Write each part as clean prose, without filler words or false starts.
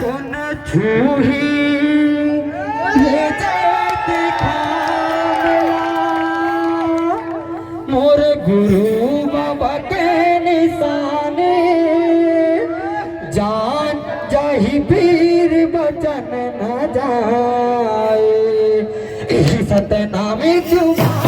কোন ছুহি मोर गुरु बाबा के निशाने जान जाहि पीर बचन न जाए सतनामी जुबान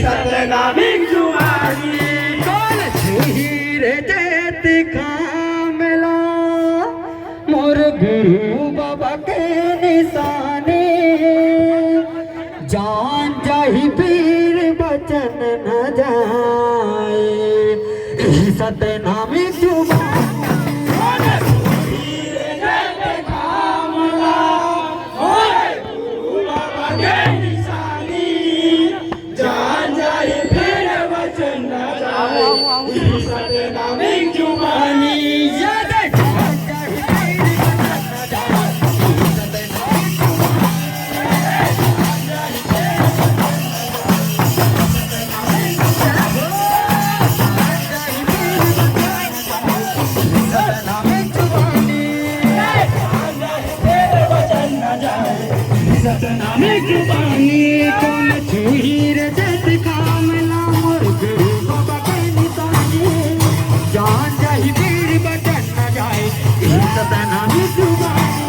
सतनामी जुबानी हीरे जैत कामला मोर गुरु बाबा के निशाने जान जाहि पीर बचन न जाए सतनामी जुबान सतनामी जुबानी कौन छुही रे जैत कामला मोर गुरु बाबा के निशाने जान जाहि पीर बचन न जाए सतनामी जुबानी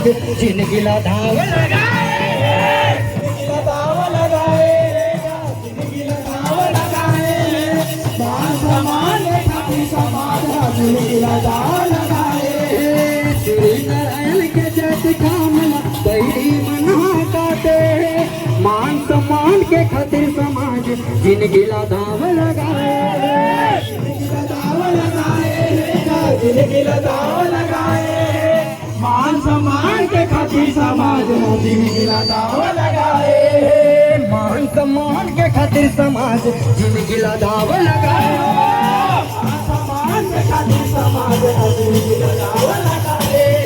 समाज जिंदगीला धाव लगाए, धाव लगाए, जिंदगीला धाव लगाए, मान सम्मान के खातिर समाज जिंदगीला धाव लगाए, श्री नारायण के जैसे कामना कैली मना काटे, मान सम्मान के खातिर समाज जिंदगीला धाव लगाए, धाव लगाए, जिंदगीला धाव लगाए, मान सम्मान के खातिर समाज जिंदगीला धाव लगाए, मान सम्मान के खातिर समाज जिंदगीला धाव लगाए, मान सम्मान के खातिर समाज जिंदगीला धाव लगाए.